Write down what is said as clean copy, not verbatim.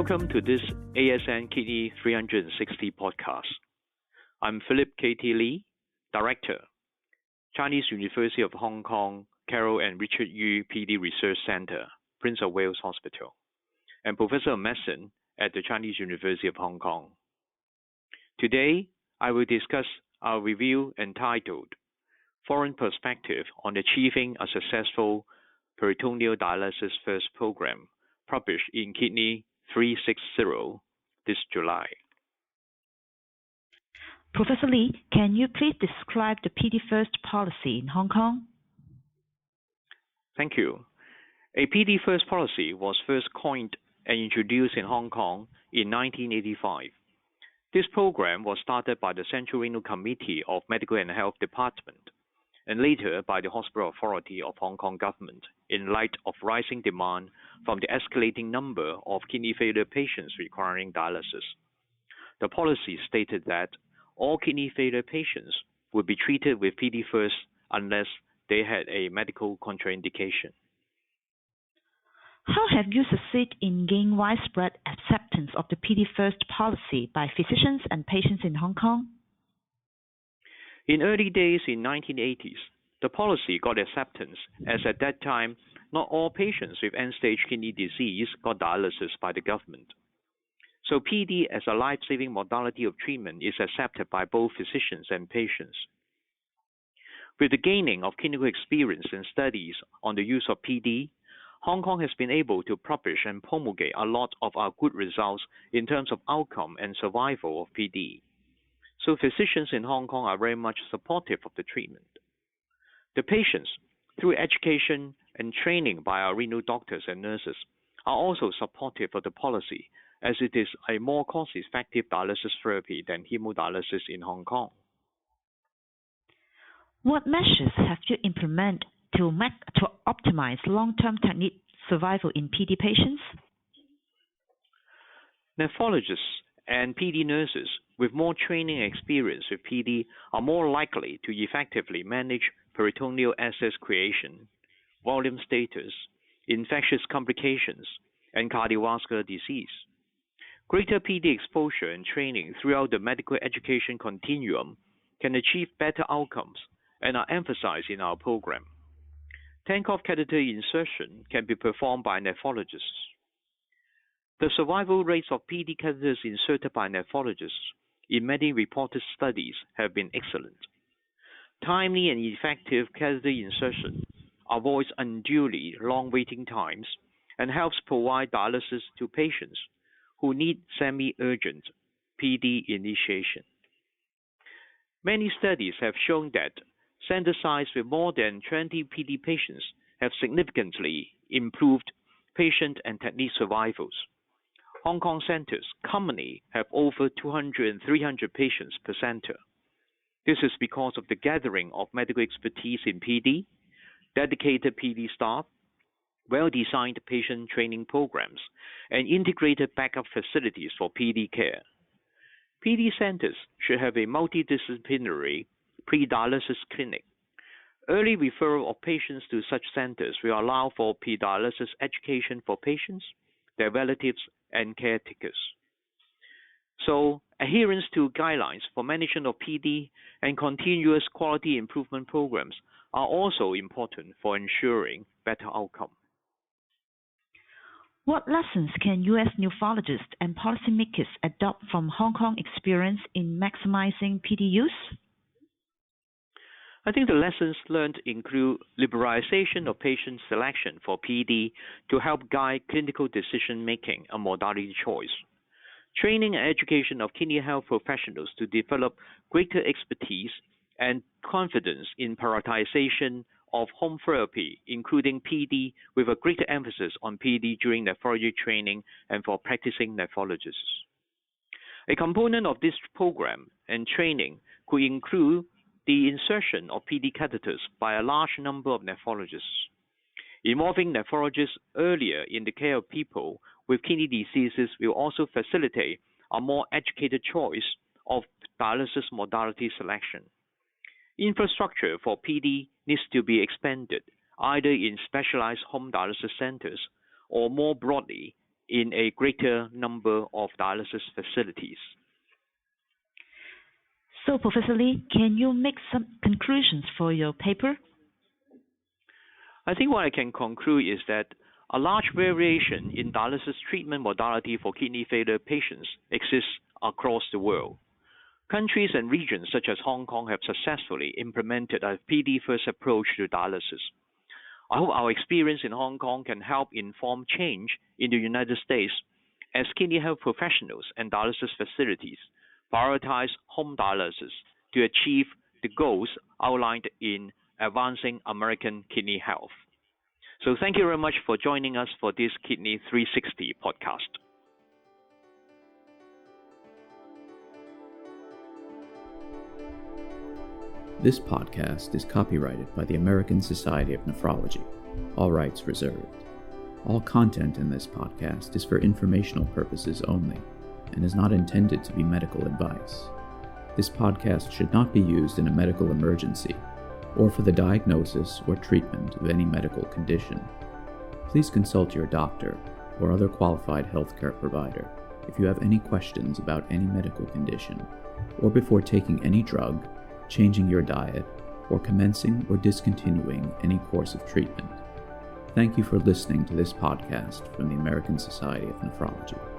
Welcome to this ASN Kidney 360 podcast. I'm Philip K.T. Lee, Director, Chinese University of Hong Kong, Carol and Richard Yu PD Research Center, Prince of Wales Hospital, and Professor of Medicine at the Chinese University of Hong Kong. Today, I will discuss our review entitled Foreign Perspective on Achieving a Successful Peritoneal Dialysis-First program, published in Kidney 360 this July. Professor Lee, can you please describe the PD First policy in Hong Kong? Thank you. A PD First policy was first coined and introduced in Hong Kong in 1985. This program was started by the Central Renal Committee of Medical and Health Department and later by the Hospital Authority of Hong Kong Government in light of rising demand from the escalating number of kidney failure patients requiring dialysis. The policy stated that all kidney failure patients would be treated with PD First unless they had a medical contraindication. How have you succeeded in gaining widespread acceptance of the PD First policy by physicians and patients in Hong Kong? In early days in 1980s, the policy got acceptance as at that time, not all patients with end-stage kidney disease got dialysis by the government. So PD as a life-saving modality of treatment is accepted by both physicians and patients. With the gaining of clinical experience and studies on the use of PD, Hong Kong has been able to publish and promulgate a lot of our good results in terms of outcome and survival of PD. So physicians in Hong Kong are very much supportive of the treatment. The patients, through education and training by our renal doctors and nurses, are also supportive of the policy as it is a more cost-effective dialysis therapy than hemodialysis in Hong Kong. What measures have you implemented to optimize long-term technique survival in PD patients? Nephrologists and PD nurses with more training and experience with PD are more likely to effectively manage peritoneal access creation, volume status, infectious complications, and cardiovascular disease. Greater PD exposure and training throughout the medical education continuum can achieve better outcomes and are emphasized in our program. Tank-off catheter insertion can be performed by nephrologists. The survival rates of PD catheters inserted by nephrologists in many reported studies have been excellent. Timely and effective catheter insertion avoids unduly long waiting times and helps provide dialysis to patients who need semi-urgent PD initiation. Many studies have shown that center sites with more than 20 PD patients have significantly improved patient and technique survivals. Hong Kong centers commonly have over 200 and 300 patients per center. This is because of the gathering of medical expertise in PD, dedicated PD staff, well-designed patient training programs, and integrated backup facilities for PD care. PD centers should have a multidisciplinary pre-dialysis clinic. Early referral of patients to such centers will allow for pre-dialysis education for patients, their relatives, and caretakers. So, adherence to guidelines for management of PD and continuous quality improvement programs are also important for ensuring better outcome. What lessons can U.S. nephrologists and policymakers adopt from Hong Kong experience in maximizing PD use? I think the lessons learned include liberalization of patient selection for PD to help guide clinical decision-making and modality choice, training and education of kidney health professionals to develop greater expertise and confidence in prioritization of home therapy, including PD, with a greater emphasis on PD during nephrology training and for practicing nephrologists. A component of this program and training could include the insertion of PD catheters by a large number of nephrologists. Involving nephrologists earlier in the care of people with kidney diseases will also facilitate a more educated choice of dialysis modality selection. Infrastructure for PD needs to be expanded, either in specialized home dialysis centers or more broadly in a greater number of dialysis facilities. So, Professor Lee, can you make some conclusions for your paper? I think what I can conclude is that a large variation in dialysis treatment modality for kidney failure patients exists across the world. Countries and regions such as Hong Kong have successfully implemented a PD-first approach to dialysis. I hope our experience in Hong Kong can help inform change in the United States as kidney health professionals and dialysis facilities prioritize home dialysis to achieve the goals outlined in Advancing American Kidney Health. So thank you very much for joining us for this Kidney 360 podcast. This podcast is copyrighted by the American Society of Nephrology, all rights reserved. All content in this podcast is for informational purposes only and is not intended to be medical advice. This podcast should not be used in a medical emergency or for the diagnosis or treatment of any medical condition. Please consult your doctor or other qualified healthcare provider if you have any questions about any medical condition or before taking any drug, changing your diet, or commencing or discontinuing any course of treatment. Thank you for listening to this podcast from the American Society of Nephrology.